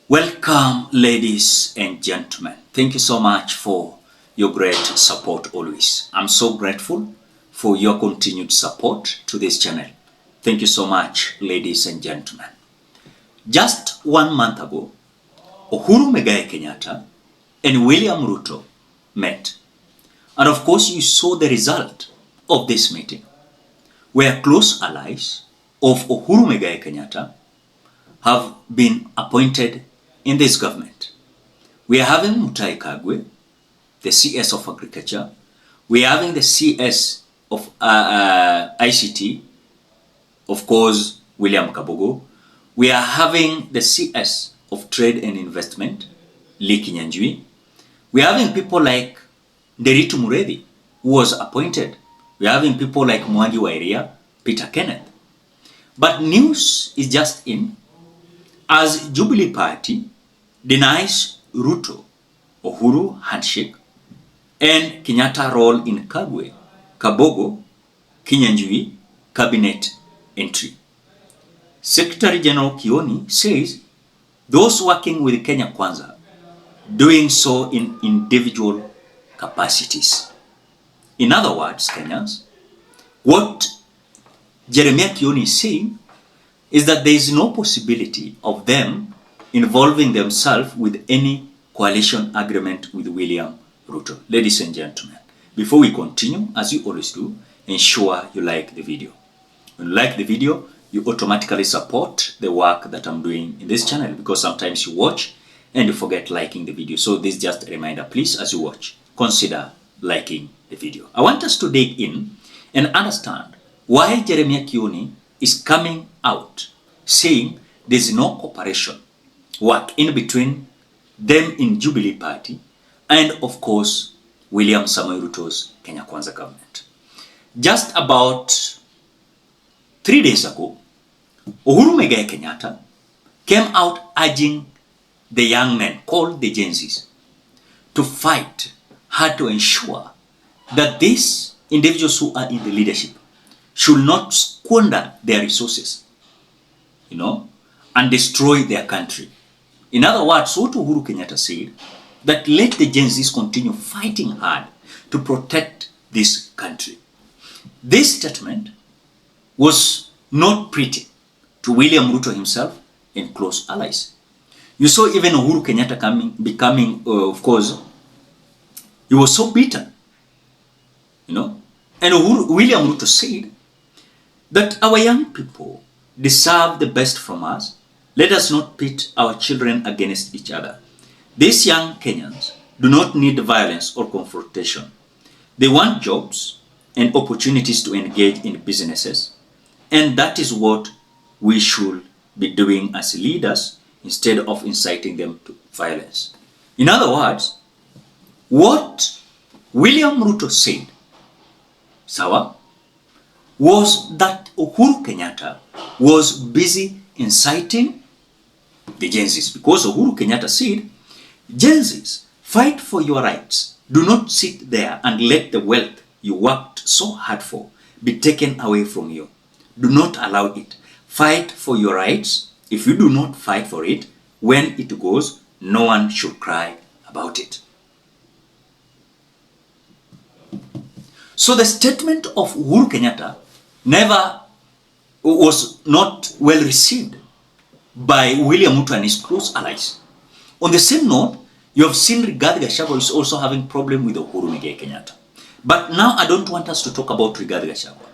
Welcome, ladies and gentlemen. Thank you so much for your great support always. I'm so grateful for your continued support to this channel. Thank you so much, ladies and gentlemen. Just 1 month ago, Uhuru Kenyatta and William Ruto met. And of course, you saw the result of this meeting, where close allies of Uhuru Kenyatta have been appointed in this government. We are having Mutahi Kagwe, the CS of Agriculture. We are having the CS of ICT, of course, William Kabogo. We are having the CS of Trade and Investment, Lee Kinyanjui. We are having people like Nderitu Muredi, who was appointed. We are having people like Mwangi Wairia, Peter Kenneth. But news is just in, as Jubilee Party denies Ruto-Uhuru handshake and Kenyatta role in Kagwe, Kabogo, Kinyanjui cabinet entry. Secretary General Kioni says those working with Kenya Kwanza doing so in individual capacities. In other words, Kenyans, what Jeremiah Kioni is saying is that there is no possibility of them involving themselves with any coalition agreement with William Ruto. Ladies and gentlemen, before we continue, as you always do, ensure you like the video. When you like the video, you automatically support the work that I'm doing in this channel, because sometimes you watch and you forget liking the video. So this is just a reminder, please, as you watch, consider liking the video. I want us to dig in and understand why Jeremiah Kioni is coming out saying there's no cooperation work in between them in Jubilee Party and, of course, William Samoei Ruto's Kenya Kwanza government. Just about 3 days ago, Uhuru Kenyatta came out urging the young men, called the Gen Zs, to fight hard to ensure that these individuals who are in the leadership should not squander their resources, and destroy their country. In other words, what Uhuru Kenyatta said, that let the Gen Zs continue fighting hard to protect this country. This statement was not pretty to William Ruto himself and close allies. You saw even Uhuru Kenyatta becoming, of course, he was so bitter, And William Ruto said that our young people deserve the best from us. Let us not pit our children against each other. These young Kenyans do not need violence or confrontation. They want jobs and opportunities to engage in businesses, and that is what we should be doing as leaders instead of inciting them to violence. In other words, what William Ruto said, was that Uhuru Kenyatta was busy inciting the Gen Zs, because Uhuru Kenyatta said, Gen Zs, fight for your rights. Do not sit there and let the wealth you worked so hard for be taken away from you. Do not allow it. Fight for your rights. If you do not fight for it, when it goes, no one should cry about it. So the statement of Uhuru Kenyatta was not well received by William Ruto and his close allies. On the same note, you have seen Rigathi Gachagua is also having problem with Uhuru Kenyatta. But now I don't want us to talk about Rigathi Gachagua.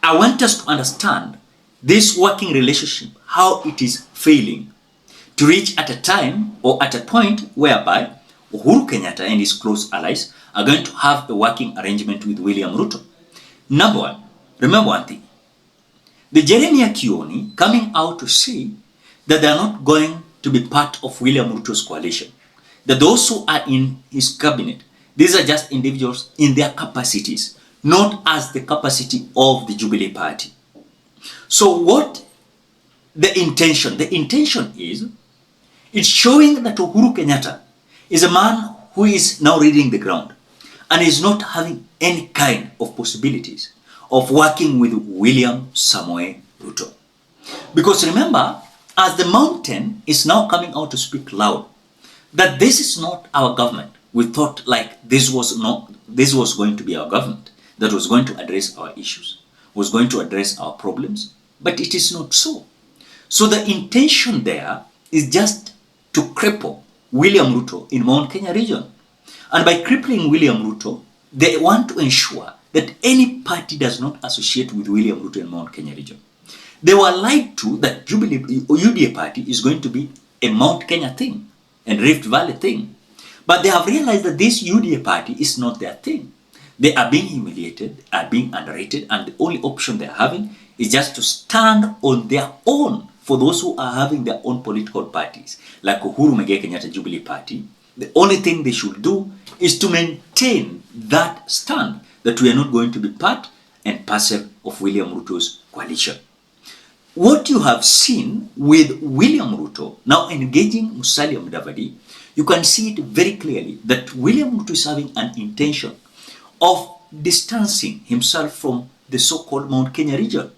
I want us to understand this working relationship, how it is failing to reach at a time or at a point whereby Uhuru Kenyatta and his close allies are going to have a working arrangement with William Ruto. Number one, remember one thing. The Jeremiah Kioni coming out to say that they are not going to be part of William Ruto's coalition. That those who are in his cabinet, these are just individuals in their capacities, not as the capacity of the Jubilee Party. So what the intention? The intention is, it's showing that Uhuru Kenyatta is a man who is now reading the ground and is not having any kind of possibilities of working with William Samoei Ruto. Because remember, as the mountain is now coming out to speak loud, that this is not our government. We thought like this was going to be our government that was going to address our issues, was going to address our problems, but it is not so. So the intention there is just to cripple William Ruto in Mount Kenya region. And by crippling William Ruto, they want to ensure that any party does not associate with William Ruto in Mount Kenya region. They were lied to that Jubilee or UDA party is going to be a Mount Kenya thing and Rift Valley thing. But they have realized that this UDA party is not their thing. They are being humiliated, are being underrated, and the only option they're having is just to stand on their own. For those who are having their own political parties, like Uhuru Cabinet Jubilee party, the only thing they should do is to maintain that stand that we are not going to be part and parcel of William Ruto's coalition. What you have seen with William Ruto now engaging Musalia Mudavadi, you can see it very clearly that William Ruto is having an intention of distancing himself from the so-called Mount Kenya region.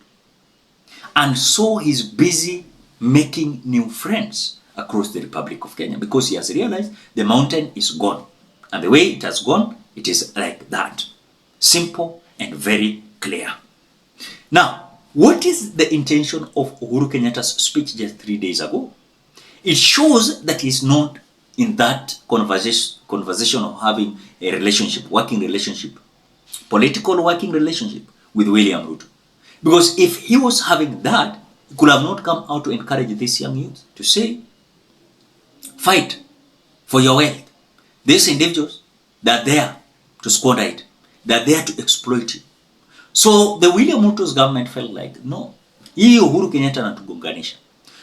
And so he's busy making new friends across the Republic of Kenya because he has realized the mountain is gone. And the way it has gone, it is like that. Simple and very clear. Now, what is the intention of Uhuru Kenyatta's speech just 3 days ago? It shows that he's not in that conversation of having a relationship, working relationship, political working relationship with William Ruto. Because if he was having that, he could have not come out to encourage these young youth to say, fight for your wealth. These individuals, they're there to squander it. They're there to exploit it. So the William Ruto's government felt like, no, hii Uhuru Kenyatta anatugonganisha.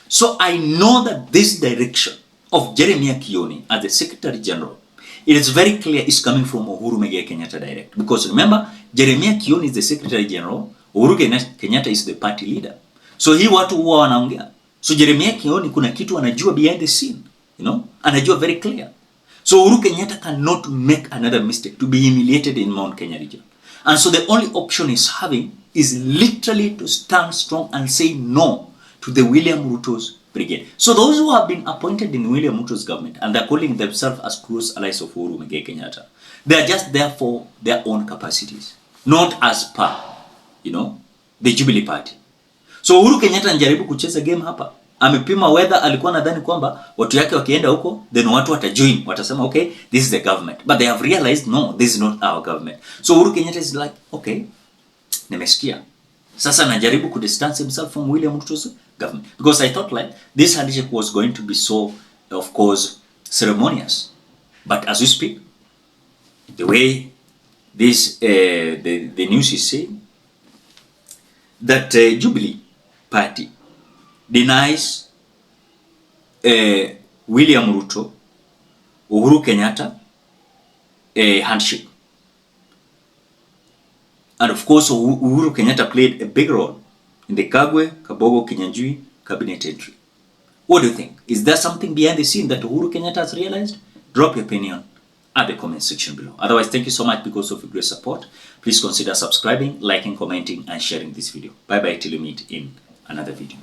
So I know that this direction of Jeremiah Kioni as the Secretary General, it is very clear it's coming from Uhuru Kenyatta direct. Because remember, Jeremiah Kioni is the Secretary General, Uhuru Kenyatta is the party leader. So hii watu huwa wanaongea. So Jeremiah Kioni kuna kitu anajua behind the scene, anajua very clear. So Uhuru Kenyatta cannot make another mistake to be humiliated in Mount Kenya region. And so the only option he's having is literally to stand strong and say no to the William Ruto's brigade. So those who have been appointed in William Ruto's government and they're calling themselves as close allies of Uhuru Kenyatta, they're just there for their own capacities, not as per, the Jubilee party. So Uhuru Kenyatta anajaribu kucheza game hapa. Amepima whether alikuwa nadhani kwamba watu yake wakienda huko then watu watajoin, watasema okay, this is the government. But they have realized no, this is not our government. So Uhuru Kenyatta is like, okay, nimesikia. Sasa anajaribu to distance himself from William Ruto's government. Because I thought like this handshake was going to be so, of course, ceremonious. But as we speak, the way this the news is saying that Jubilee party denies William Ruto, Uhuru Kenyatta a handshake. And of course, Uhuru Kenyatta played a big role in the Kagwe, Kabogo, Kinyanjui cabinet entry. What do you think? Is there something behind the scene that Uhuru Kenyatta has realized? Drop your opinion at the comment section below. Otherwise, thank you so much because of your great support. Please consider subscribing, liking, commenting, and sharing this video. Bye-bye till we meet in another video.